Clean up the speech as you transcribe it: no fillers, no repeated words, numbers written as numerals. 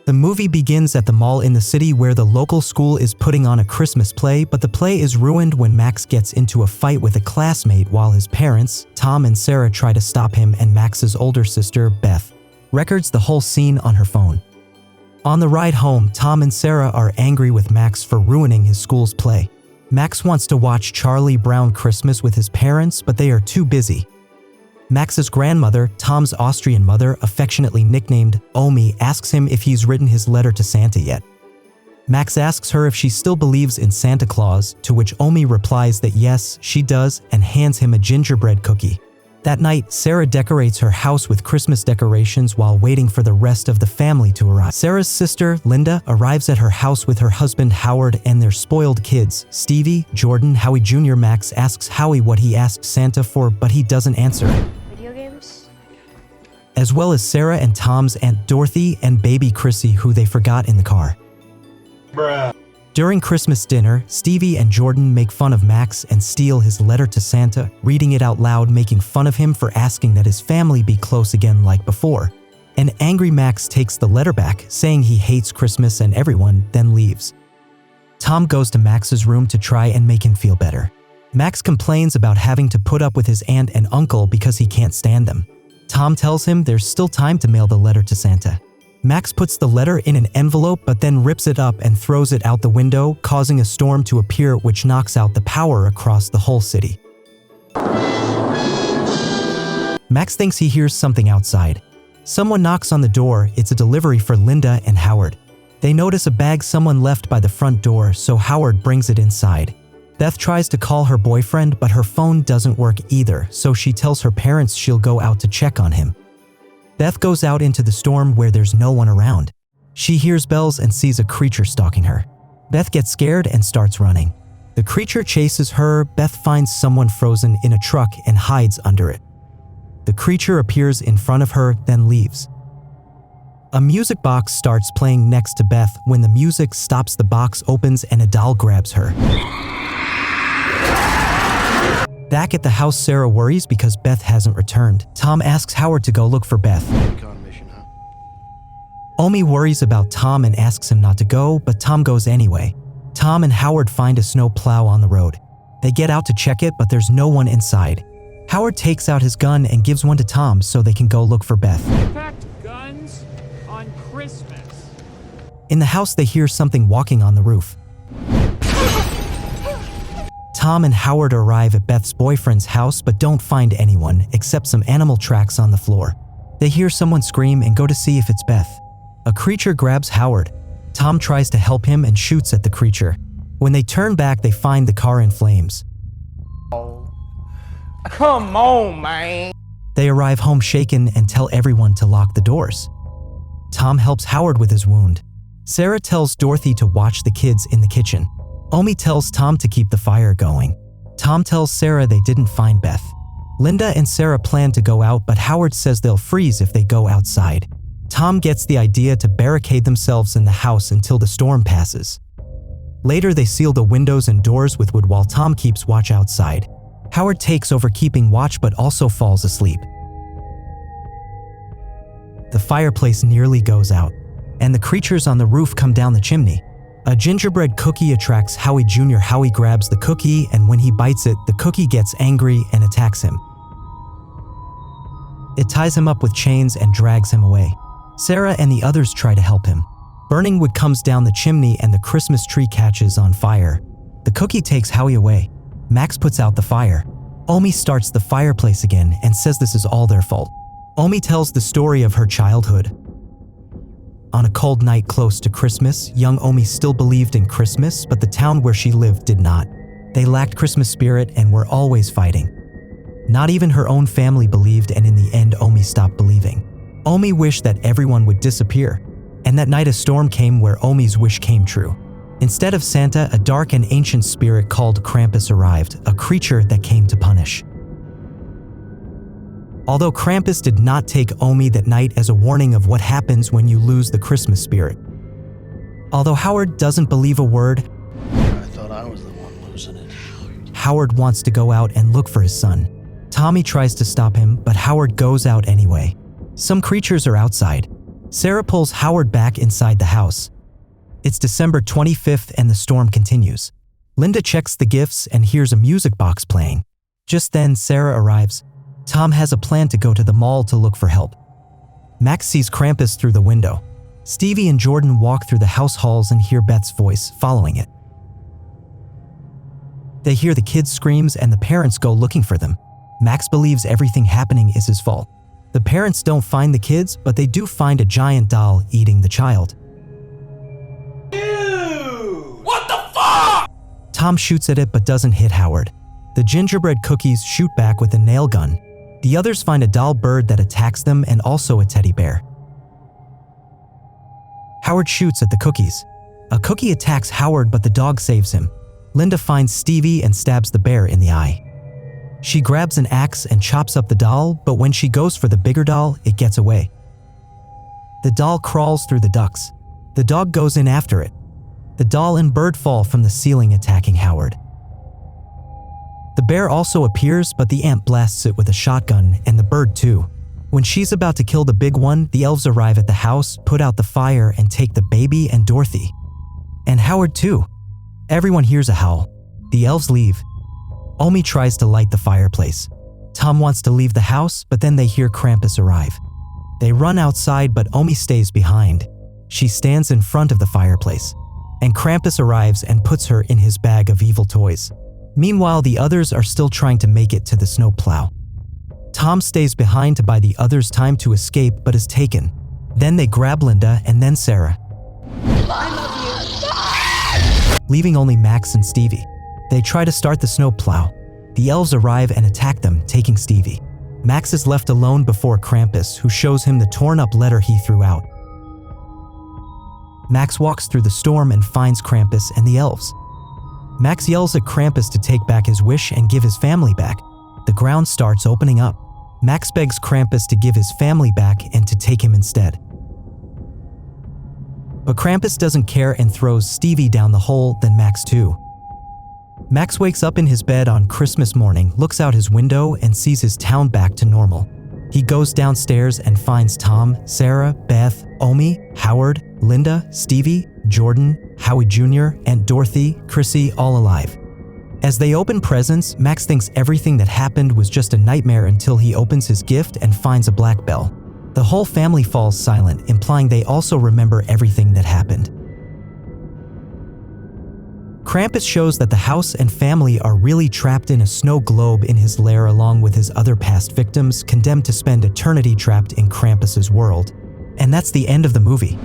The movie begins at the mall in the city where the local school is putting on a Christmas play, but the play is ruined when Max gets into a fight with a classmate while his parents, Tom and Sarah, try to stop him, and Max's older sister, Beth, records the whole scene on her phone. On the ride home, Tom and Sarah are angry with Max for ruining his school's play. Max wants to watch Charlie Brown Christmas with his parents, but they are too busy. Max's grandmother, Tom's Austrian mother, affectionately nicknamed Omi, asks him if he's written his letter to Santa yet. Max asks her if she still believes in Santa Claus, to which Omi replies that yes, she does, and hands him a gingerbread cookie. That night, Sarah decorates her house with Christmas decorations while waiting for the rest of the family to arrive. Sarah's sister, Linda, arrives at her house with her husband Howard and their spoiled kids, Stevie, Jordan, Howie Jr. Max asks Howie what he asked Santa for, but he doesn't answer. Video games? As well as Sarah and Tom's Aunt Dorothy and baby Chrissy, who they forgot in the car. Bruh. During Christmas dinner, Stevie and Jordan make fun of Max and steal his letter to Santa, reading it out loud, making fun of him for asking that his family be close again like before. An angry Max takes the letter back, saying he hates Christmas and everyone, then leaves. Tom goes to Max's room to try and make him feel better. Max complains about having to put up with his aunt and uncle because he can't stand them. Tom tells him there's still time to mail the letter to Santa. Max puts the letter in an envelope but then rips it up and throws it out the window, causing a storm to appear which knocks out the power across the whole city. Max thinks he hears something outside. Someone knocks on the door. It's a delivery for Linda and Howard. They notice a bag someone left by the front door, so Howard brings it inside. Beth tries to call her boyfriend, but her phone doesn't work either, so she tells her parents she'll go out to check on him. Beth goes out into the storm where there's no one around. She hears bells and sees a creature stalking her. Beth gets scared and starts running. The creature chases her. Beth finds someone frozen in a truck and hides under it. The creature appears in front of her, then leaves. A music box starts playing next to Beth. When the music stops, the box opens and a doll grabs her. Back at the house, Sarah worries because Beth hasn't returned. Tom asks Howard to go look for Beth. Omi worries about Tom and asks him not to go, but Tom goes anyway. Tom and Howard find a snow plow on the road. They get out to check it, but there's no one inside. Howard takes out his gun and gives one to Tom so they can go look for Beth. Packed guns on Christmas. In the house, they hear something walking on the roof. Tom and Howard arrive at Beth's boyfriend's house but don't find anyone except some animal tracks on the floor. They hear someone scream and go to see if it's Beth. A creature grabs Howard. Tom tries to help him and shoots at the creature. When they turn back, they find the car in flames. Come on, man. They arrive home shaken and tell everyone to lock the doors. Tom helps Howard with his wound. Sarah tells Dorothy to watch the kids in the kitchen. Omi tells Tom to keep the fire going. Tom tells Sarah they didn't find Beth. Linda and Sarah plan to go out, but Howard says they'll freeze if they go outside. Tom gets the idea to barricade themselves in the house until the storm passes. Later, they seal the windows and doors with wood while Tom keeps watch outside. Howard takes over keeping watch but also falls asleep. The fireplace nearly goes out, and the creatures on the roof come down the chimney. A gingerbread cookie attracts Howie Jr. Howie grabs the cookie, and when he bites it, the cookie gets angry and attacks him. It ties him up with chains and drags him away. Sarah and the others try to help him. Burning wood comes down the chimney and the Christmas tree catches on fire. The cookie takes Howie away. Max puts out the fire. Omi starts the fireplace again and says this is all their fault. Omi tells the story of her childhood. On a cold night close to Christmas, young Omi still believed in Christmas, but the town where she lived did not. They lacked Christmas spirit and were always fighting. Not even her own family believed, and in the end, Omi stopped believing. Omi wished that everyone would disappear, and that night a storm came where Omi's wish came true. Instead of Santa, a dark and ancient spirit called Krampus arrived, a creature that came to punish. Although Krampus did not take Omi that night as a warning of what happens when you lose the Christmas spirit. Although Howard doesn't believe a word, I thought I was the one losing it. Howard wants to go out and look for his son. Tommy tries to stop him, but Howard goes out anyway. Some creatures are outside. Sarah pulls Howard back inside the house. It's December 25th and the storm continues. Linda checks the gifts and hears a music box playing. Just then, Sarah arrives. Tom has a plan to go to the mall to look for help. Max sees Krampus through the window. Stevie and Jordan walk through the house halls and hear Beth's voice following it. They hear the kids' screams and the parents go looking for them. Max believes everything happening is his fault. The parents don't find the kids, but they do find a giant doll eating the child. Ew! What the fuck? Tom shoots at it but doesn't hit Howard. The gingerbread cookies shoot back with a nail gun. The others find a doll bird that attacks them and also a teddy bear. Howard shoots at the cookies. A cookie attacks Howard but the dog saves him. Linda finds Stevie and stabs the bear in the eye. She grabs an axe and chops up the doll, but when she goes for the bigger doll, it gets away. The doll crawls through the ducts. The dog goes in after it. The doll and bird fall from the ceiling, attacking Howard. The bear also appears, but the ant blasts it with a shotgun, and the bird too. When she's about to kill the big one, the elves arrive at the house, put out the fire, and take the baby and Dorothy. And Howard too. Everyone hears a howl. The elves leave. Omi tries to light the fireplace. Tom wants to leave the house, but then they hear Krampus arrive. They run outside, but Omi stays behind. She stands in front of the fireplace. And Krampus arrives and puts her in his bag of evil toys. Meanwhile, the others are still trying to make it to the snowplow. Tom stays behind to buy the others time to escape, but is taken. Then they grab Linda and then Sarah, leaving only Max and Stevie. They try to start the snowplow. The elves arrive and attack them, taking Stevie. Max is left alone before Krampus, who shows him the torn-up letter he threw out. Max walks through the storm and finds Krampus and the elves. Max yells at Krampus to take back his wish and give his family back. The ground starts opening up. Max begs Krampus to give his family back and to take him instead. But Krampus doesn't care and throws Stevie down the hole, then Max too. Max wakes up in his bed on Christmas morning, looks out his window, and sees his town back to normal. He goes downstairs and finds Tom, Sarah, Beth, Omi, Howard, Linda, Stevie, Jordan, Howie Jr., Aunt Dorothy, Chrissy all alive. As they open presents, Max thinks everything that happened was just a nightmare until he opens his gift and finds a black bell. The whole family falls silent, implying they also remember everything that happened. Krampus shows that the house and family are really trapped in a snow globe in his lair, along with his other past victims, condemned to spend eternity trapped in Krampus's world. And that's the end of the movie.